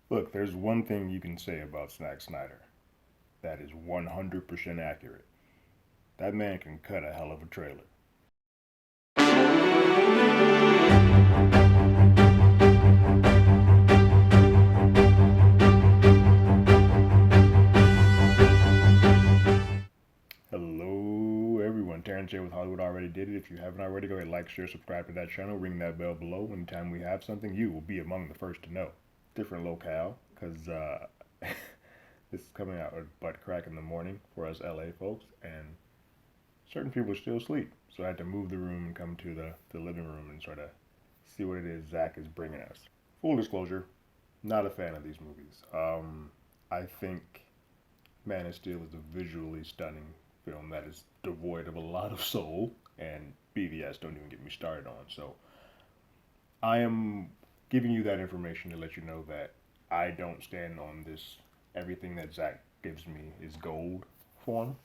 Look, there's one thing you can say about Zack Snyder that is 100% accurate. That man can cut a hell of a trailer. Hello, everyone. Terrence here with Hollywood Already Did It. If you haven't already, go ahead, like, share, subscribe to that channel, ring that bell below. Anytime we have something, you will be among the first to know. Different locale, because this is coming out at butt crack in the morning for us LA folks, and certain people are still asleep. So I had to move the room and come to the living room and sort of see what it is Zach is bringing us. Full disclosure, not a fan of these movies. I think Man of Steel is a visually stunning film that is devoid of a lot of soul, and BVS don't even get me started on. So I am giving you that information to let you know that I don't stand on this everything that Zach gives me is gold form.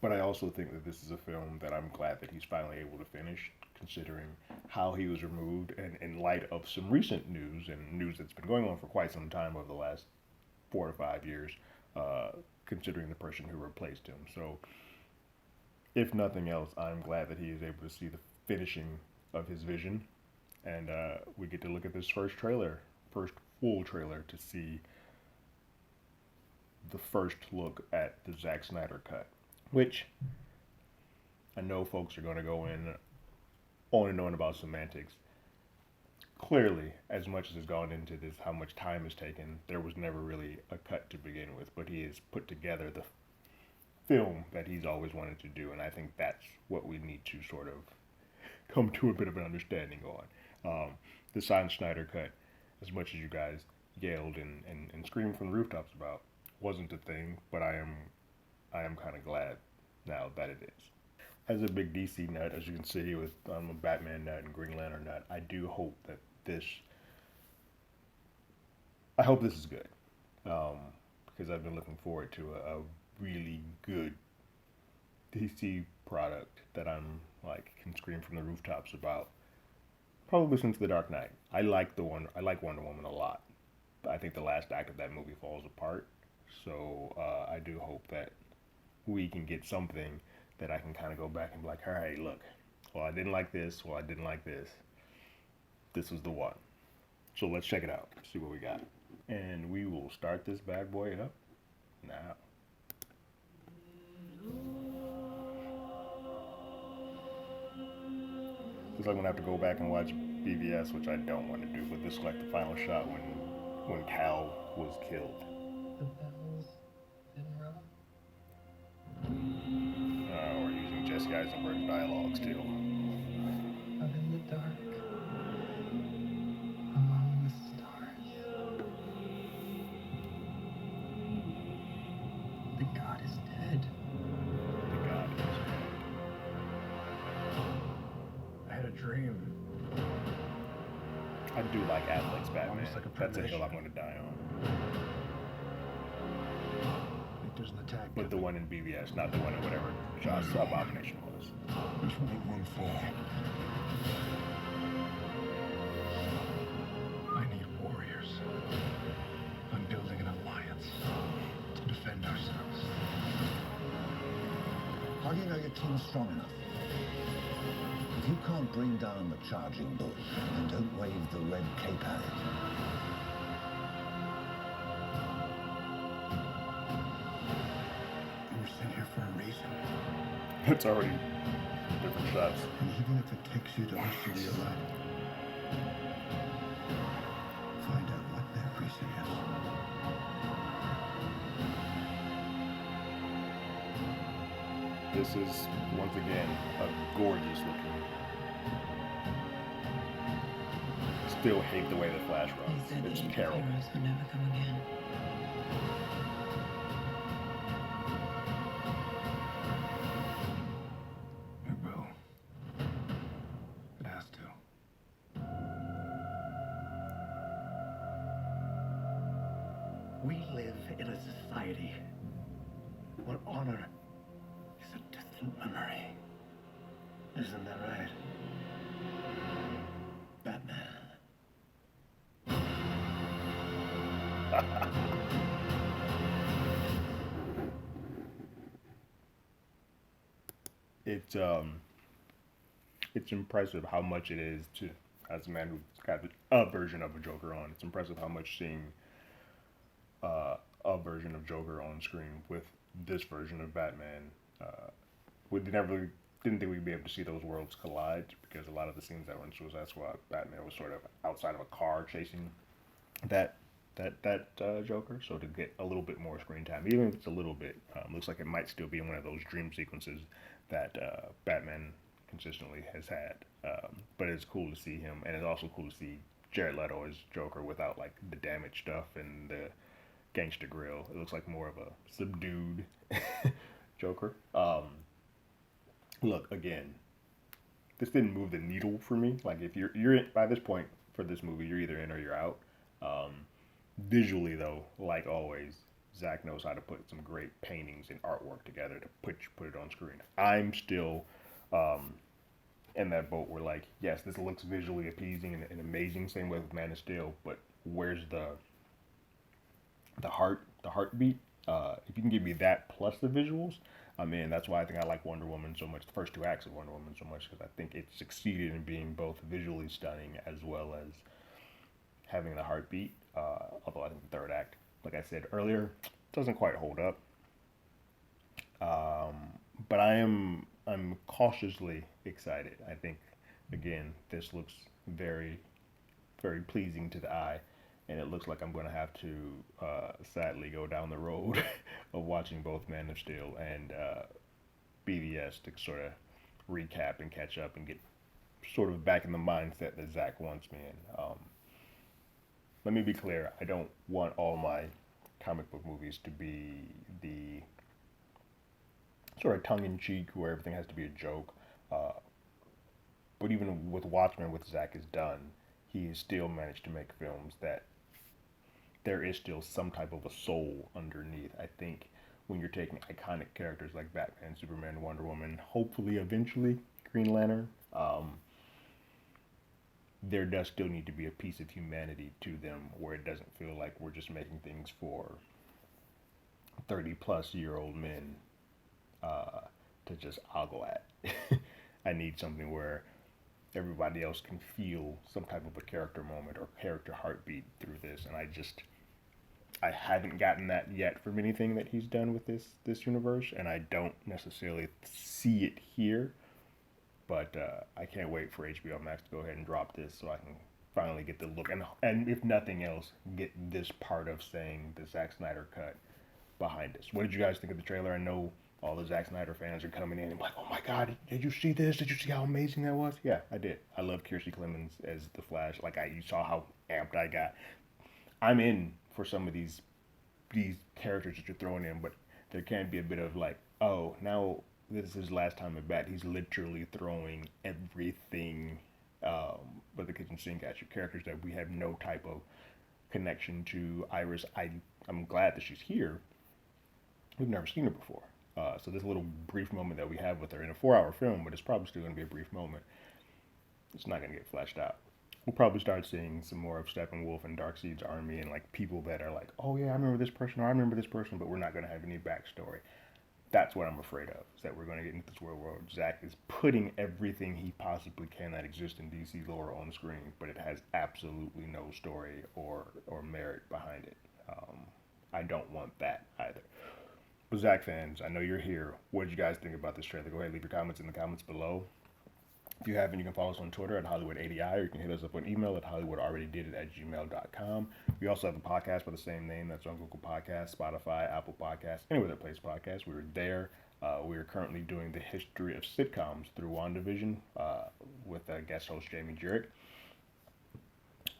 But I also think that this is a film that I'm glad that he's finally able to finish, considering how he was removed, and in light of some recent news and news that's been going on for quite some time over the last 4 to 5 years, considering the person who replaced him. So, if nothing else, I'm glad that he is able to see the finishing of his vision, and we get to look at this first full trailer to see the first look at the Zack Snyder cut, which I know folks are going to go in on and on about semantics. Clearly, as much as has gone into this, how much time has taken, there was never really a cut to begin with, but he has put together the film that he's always wanted to do, and I think that's what we need to sort of come to a bit of an understanding on. The Zack Snyder cut, as much as you guys yelled and screamed from the rooftops about, wasn't a thing, but I am kind of glad now that it is. As a big DC nut, as you can see with a Batman nut and Green Lantern nut, I do hope that this. I hope this is good, um, because I've been looking forward to a really good DC product that I'm like can scream from the rooftops about. Probably since The Dark Knight. I like Wonder Woman a lot. I think the last act of that movie falls apart. So I do hope that we can get something that I can kind of go back and be like, all right, look, well, I didn't like this, well, I didn't like this. This was the one. So let's check it out, see what we got. And we will start this bad boy up now. Looks like I'm gonna have to go back and watch BVS, which I don't want to do, but this is like the final shot when Cal was killed. The bells didn't ring. We're using Jesse Eisenberg's dialogue still. Out in the dark, among the stars, the god is dead. The god is dead. I had a dream. I do like Affleck's Batman. Almost like a That's a hill premonition. I'm going to die on. I think there's an attack. But the one in BVS, not the one in whatever Josh Abomination was. There's only one fall. I need warriors. I'm building an alliance to defend ourselves. How do you know your team's strong enough? If you can't bring down the charging bull, then don't wave the red cape at it. You were sent here for a reason. It's already different shots. And even if it takes you to the city of light, find out what that reason is. This is, once again, a gorgeous looking. Still hate the way the Flash runs. It's terrible. Heroes would never come again. It will. It has to. We live in a society where honor is a distant memory. Isn't that right? Batman. it's it's impressive how much it is to, as a man who's got a version of a Joker on. It's impressive how much seeing a version of Joker on screen with this version of Batman. We never really, didn't think we'd be able to see those worlds collide because a lot of the scenes that were in Suicide Squad, Batman was sort of outside of a car chasing that Joker. So to get a little bit more screen time, even if it's a little bit, looks like it might still be in one of those dream sequences that Batman consistently has had. But it's cool to see him, and it's also cool to see Jared Leto as Joker without like the damaged stuff and the gangster grill. It looks like more of a subdued Joker. Look, again, this didn't move the needle for me. Like if you're in, by this point for this movie, you're either in or you're out. Visually though, like always, Zack knows how to put some great paintings and artwork together to put it on screen. I'm still in that boat where like, yes, this looks visually appeasing and amazing. Same way with Man of Steel, but where's the heartbeat? If you can give me that plus the visuals, I'm in. That's why I think I like Wonder Woman so much. The first two acts of Wonder Woman so much because I think it succeeded in being both visually stunning as well as having the heartbeat. Although I think the third act, like I said earlier, doesn't quite hold up. But I'm cautiously excited. I think again this looks very very pleasing to the eye, and it looks like I'm going to have to sadly go down the road of watching both Man of Steel and BVS to sort of recap and catch up and get sort of back in the mindset that Zack wants me in. Let me be clear, I don't want all my comic book movies to be the sort of tongue-in-cheek where everything has to be a joke. But even with Watchmen, what Zack has done, he has still managed to make films that there is still some type of a soul underneath. I think when you're taking iconic characters like Batman, Superman, Wonder Woman, hopefully eventually Green Lantern, there does still need to be a piece of humanity to them where it doesn't feel like we're just making things for 30 plus year old men to just ogle at. I need something where everybody else can feel some type of a character moment or character heartbeat through this, and I haven't gotten that yet from anything that he's done with this universe, and I don't necessarily see it here. But I can't wait for HBO Max to go ahead and drop this so I can finally get the look, and if nothing else, get this part of saying the Zack Snyder cut behind us. What did you guys think of the trailer? I know all the Zack Snyder fans are coming in and like, oh my God, did you see this? Did you see how amazing that was? Yeah, I did. I love Kiersey Clemons as the Flash. Like you saw how amped I got. I'm in for some of these characters that you're throwing in, but there can be a bit of like, oh, now this is his last time at bat. He's literally throwing everything but the kitchen sink at your characters that we have no type of connection to. Iris, I'm glad that she's here. We've never seen her before. So this little brief moment that we have with her in a 4-hour film, but it's probably still going to be a brief moment. It's not going to get fleshed out. We'll probably start seeing some more of Steppenwolf and Darkseid's army and like people that are like, oh yeah, I remember this person or I remember this person, but we're not going to have any backstory. That's what I'm afraid of, is that we're going to get into this world where Zack is putting everything he possibly can that exists in DC lore on screen, but it has absolutely no story or merit behind it. I don't want that either. But Zack fans, I know you're here. What did you guys think about this trailer? Go ahead and leave your comments in the comments below. If you haven't, you can follow us on Twitter at HollywoodADI, or you can hit us up on email at HollywoodAlreadyDidIt@gmail.com. We also have a podcast by the same name that's on Google Podcasts, Spotify, Apple Podcasts, anywhere that plays podcasts. We're there. We are currently doing the history of sitcoms through WandaVision with guest host Jamie Jurek.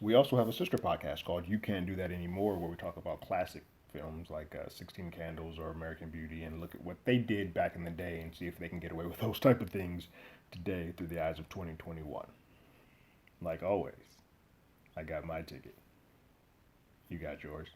We also have a sister podcast called You Can't Do That Anymore, where we talk about classic films like 16 Candles or American Beauty and look at what they did back in the day and see if they can get away with those type of things today through the eyes of 2021. Like always, I got my ticket. You got yours.